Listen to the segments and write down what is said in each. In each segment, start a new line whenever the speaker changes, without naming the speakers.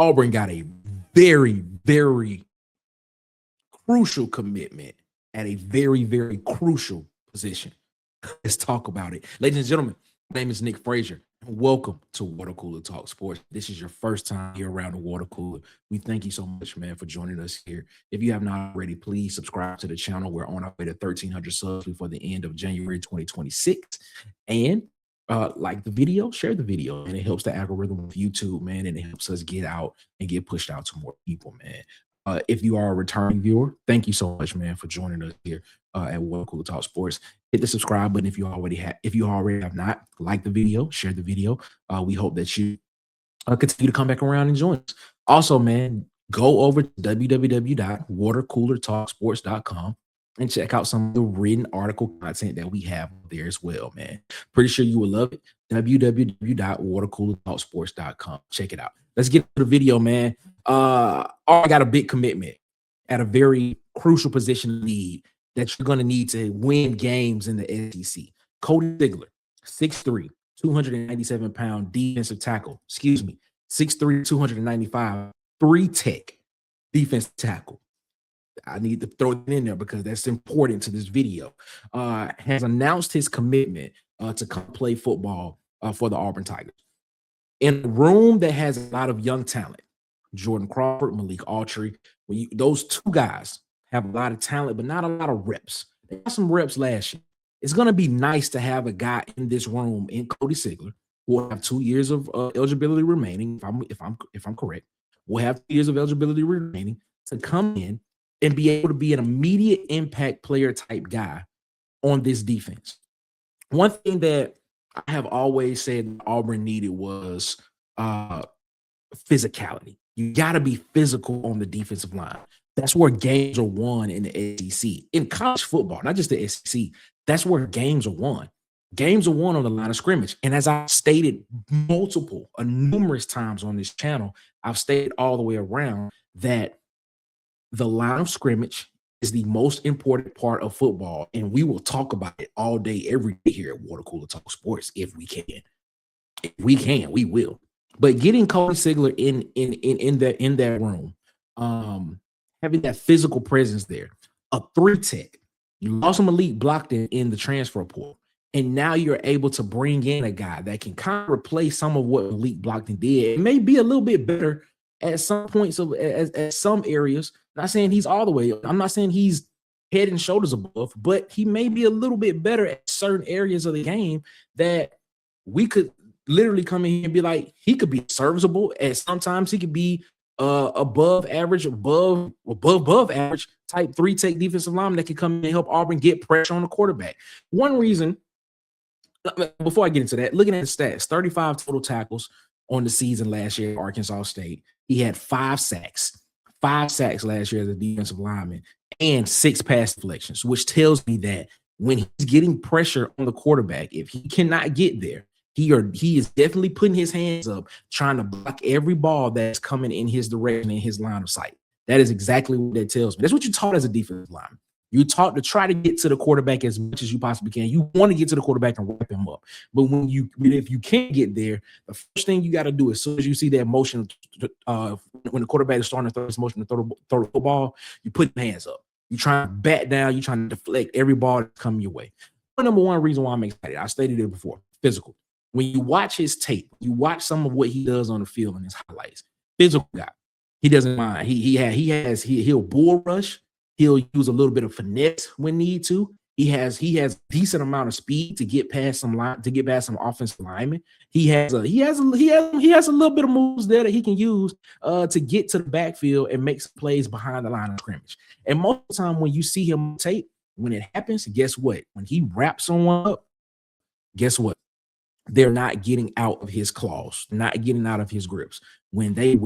Auburn got a very, very crucial commitment at a very, very crucial position. Let's talk about it. Ladies and gentlemen, my name is Nick Frazier. Welcome to Water Cooler Talk Sports. This is your first time here around the water cooler. We thank you so much, man, for joining us here. If you have not already, please subscribe to the channel. We're on our way to 1,300 subs before the end of January 2026. And like the video, share the video, and it helps the algorithm of YouTube, man, and it helps us get out and get pushed out to more people, man. If you are a returning viewer, thank you so much, man, for joining us here at Water Cooler Talk Sports. Hit the subscribe button if you already have not. Like the video, share the video. We hope that you continue to come back around and join us. Also, man, go over to www.watercoolertalksports.com and check out some of the written article content that we have there as well, man. Pretty sure you will love it. www.watercoolertalksports.com. Check it out. Let's get to the video, man. I got a big commitment at a very crucial position in the league that you're going to need to win games in the SEC. Cody Sigler, 6'3", 297-pound defensive tackle. 6'3", 295, 3-tech defensive tackle. I need to throw it in there because that's important to this video. Has announced his commitment to come play football for the Auburn Tigers. In a room that has a lot of young talent, Jordan Crawford, Malik Autry, those two guys have a lot of talent, but not a lot of reps. They got some reps last year. It's going to be nice to have a guy in this room in Cody Sigler who will have 2 years of eligibility remaining. If I'm correct, we'll have 2 years of eligibility remaining to come in and be able to be an immediate impact player type guy on this defense. One thing that I have always said Auburn needed was physicality. You got to be physical on the defensive line. That's where games are won in the SEC. In college football, not just the SEC, that's where games are won. Games are won on the line of scrimmage. And as I stated numerous times on this channel, I've stated all the way around that the line of scrimmage is the most important part of football. And we will talk about it all day, every day here at Water Cooler Talk Sports if we can. If we can, we will. But getting Cody Sigler in that room, having that physical presence there, a 3-tech. You lost Malik Blockton in the transfer portal, and now you're able to bring in a guy that can kind of replace some of what Malik Blockton did. It may be a little bit better at some points at some areas. Not saying he's all the way. I'm not saying he's head and shoulders above, but he may be a little bit better at certain areas of the game that we could literally come in here and be like, he could be serviceable. And sometimes he could be above average type 3-tech defensive lineman that can come in and help Auburn get pressure on the quarterback. One reason, before I get into that, looking at the stats, 35 total tackles on the season last year at Arkansas State. He had 5 sacks last year as a defensive lineman and 6 pass deflections, which tells me that when he's getting pressure on the quarterback, if he cannot get there, he is definitely putting his hands up, trying to block every ball that's coming in his direction, in his line of sight. That is exactly what that tells me. That's what you're taught as a defensive lineman. You're taught to try to get to the quarterback as much as you possibly can. You want to get to the quarterback and wrap him up. But if you can't get there, the first thing you got to do as soon as you see that motion, when the quarterback is starting to throw his motion to throw the football, you put your hands up. You try to bat down. You trying to deflect every ball that's coming your way. Number one reason why I'm excited, I stated it before, physical. When you watch his tape, you watch some of what he does on the field in his highlights. Physical guy. He doesn't mind. He'll bull rush. He'll use a little bit of finesse when need to. He has decent amount of speed to get past some offensive linemen. He has a little bit of moves there that he can use to get to the backfield and make some plays behind the line of scrimmage. And most of the time when you see him on tape, when it happens, guess what? When he wraps someone up, guess what? They're not getting out of his claws, not getting out of his grips. When he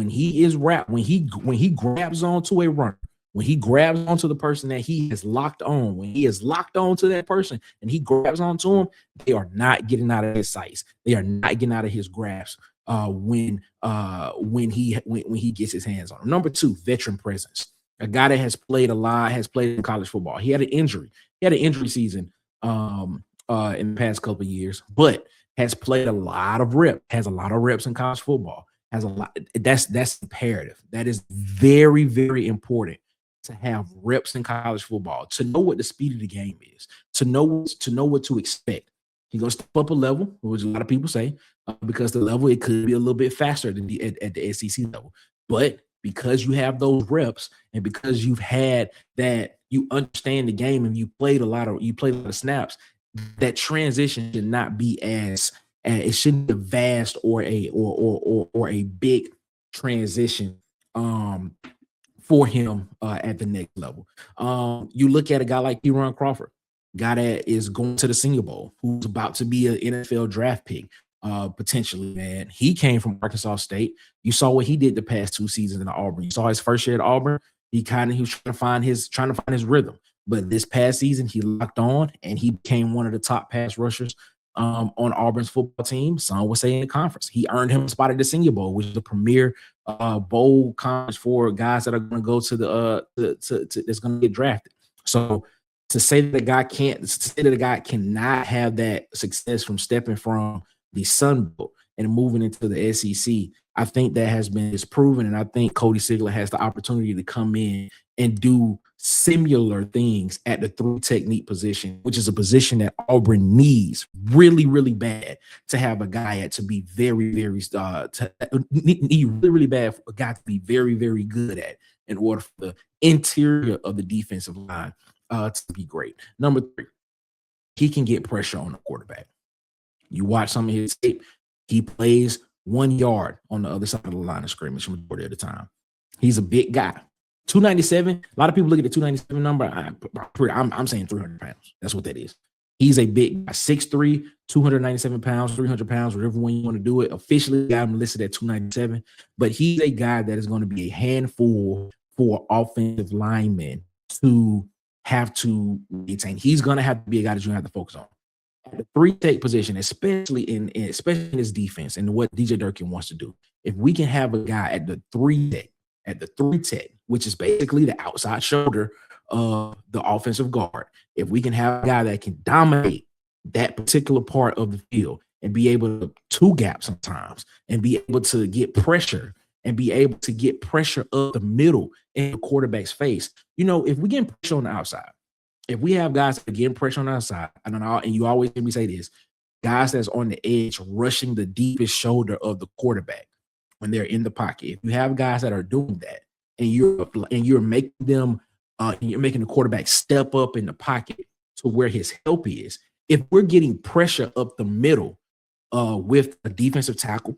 grabs onto a runner, when he grabs onto the person that he has locked on, when he is locked on to that person and he grabs onto him, they are not getting out of his sights. They are not getting out of his grasp when he gets his hands on him. Number 2, veteran presence. A guy that has played a lot, has played in college football. He had an injury. He had an injury season in the past couple of years, but has played a lot of reps, has a lot of reps in college football. has a lot. That's imperative. That is very, very important to have reps in college football, to know what the speed of the game is, to know what to expect. He's gonna step up a level, which a lot of people say, because the level it could be a little bit faster than at the SEC level. But because you have those reps and because you've had that, you understand the game and you played a lot of snaps, that transition should not be as it shouldn't be a vast or a big transition for him at the next level. You look at a guy like Ron Crawford, guy that is going to the Senior Bowl, who's about to be an NFL draft pick, potentially, man. He came from Arkansas State. You saw what he did the past 2 seasons in Auburn. You saw his first year at Auburn. He was trying to find his rhythm. But this past season, he locked on and he became one of the top pass rushers on Auburn's football team. Some would say in the conference. He earned him a spot at the Senior Bowl, which is the premier bowl conference for guys that are going to go to the that's going to get drafted. So to say that a guy cannot have that success from stepping from the Sun Bowl and moving into the SEC, I think that has been disproven, and I think Cody Sigler has the opportunity to come in and do similar things at the 3 technique position, which is a position that Auburn needs really, really bad to have a guy at, to be very, very really bad for a guy to be very, very good at, in order for the interior of the defensive line to be great. Number 3, he can get pressure on the quarterback. You watch some of his tape, he plays 1 yard on the other side of the line of scrimmage majority of the time. He's a big guy. 297. A lot of people look at the 297 number. I'm saying 300 pounds. That's what that is. He's a big guy, 6'3", 297 pounds, 300 pounds, whatever one you want to do it. Officially, I'm listed at 297, but he's a guy that is going to be a handful for offensive linemen to have to maintain. He's going to have to be a guy that you have to focus on. At the 3 tech position, especially in his defense and what DJ Durkin wants to do. If we can have a guy at the 3 tech, which is basically the outside shoulder of the offensive guard, if we can have a guy that can dominate that particular part of the field and be able to 2 gap sometimes and be able to get pressure up the middle in the quarterback's face. If we get pressure on the outside, if we have guys that are getting pressure on the outside, and you always hear me say this, guys that's on the edge rushing the deepest shoulder of the quarterback when they're in the pocket. If you have guys that are doing that, and you're making them, you're making the quarterback step up in the pocket to where his help is. If we're getting pressure up the middle with a defensive tackle,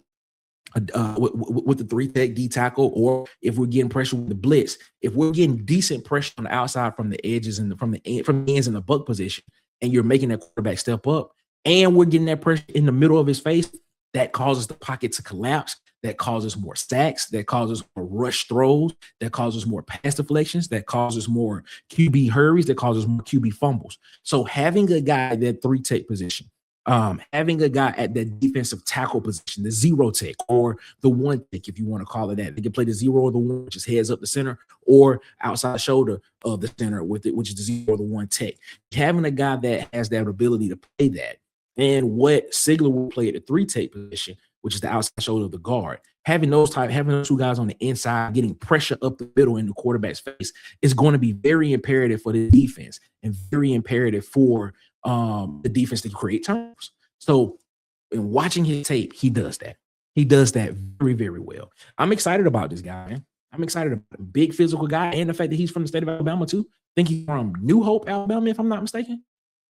with the 3 tech D tackle, or if we're getting pressure with the blitz, if we're getting decent pressure on the outside from the edges and from the ends in the buck position, and you're making that quarterback step up, and we're getting that pressure in the middle of his face, that causes the pocket to collapse, that causes more sacks, that causes more rush throws, that causes more pass deflections, that causes more QB hurries, that causes more QB fumbles. So having a guy at that 3 tech position, having a guy at that defensive tackle position, the 0 tech or the 1 tech, if you want to call it that. They can play the 0 or the 1, which is heads up the center, or outside shoulder of the center with it, which is the 0 or the 1 tech. Having a guy that has that ability to play that, and what Sigler will play at the 3 tech position, which is the outside shoulder of the guard, having those 2 guys on the inside, getting pressure up the middle in the quarterback's face, is going to be very imperative for the defense and very imperative for the defense to create turnovers. So in watching his tape, he does that. He does that very, very well. I'm excited about this guy, man. I'm excited about him. Big physical guy, and the fact that he's from the state of Alabama too. I think he's from New Hope, Alabama, if I'm not mistaken.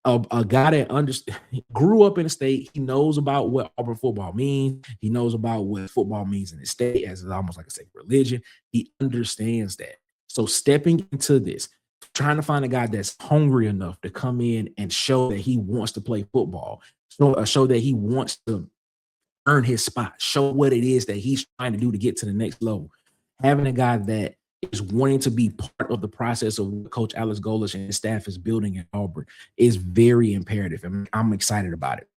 A guy that grew up in the state. He knows about what Auburn football means. He knows about what football means in the state, as it's almost like a sacred religion. He understands that. So stepping into this, trying to find a guy that's hungry enough to come in and show that he wants to play football, show that he wants to earn his spot, show what it is that he's trying to do to get to the next level. Having a guy that is wanting to be part of the process of what Coach Alex Golesh and his staff is building at Auburn is very imperative. And I'm excited about it.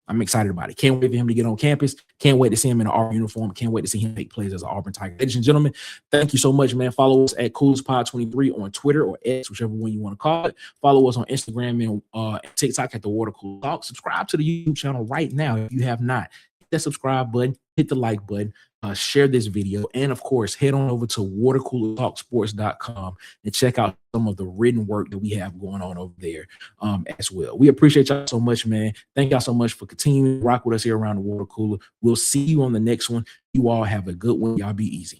Can't wait for him to get on campus. Can't wait to see him in an Auburn uniform. Can't wait to see him make plays as an Auburn Tiger. Ladies and gentlemen, thank you so much, man. Follow us at CoolsPod23 on Twitter or X, whichever one you want to call it. Follow us on Instagram and TikTok at The Water Cool Talk. Subscribe to the YouTube channel right now if you have not. Hit that subscribe button. Hit the like button. share this video, and of course, head on over to watercoolertalksports.com and check out some of the written work that we have going on over there as well. We appreciate y'all so much, man. Thank y'all so much for continuing to rock with us here around the water cooler. We'll see you on the next one. You all have a good one. Y'all be easy.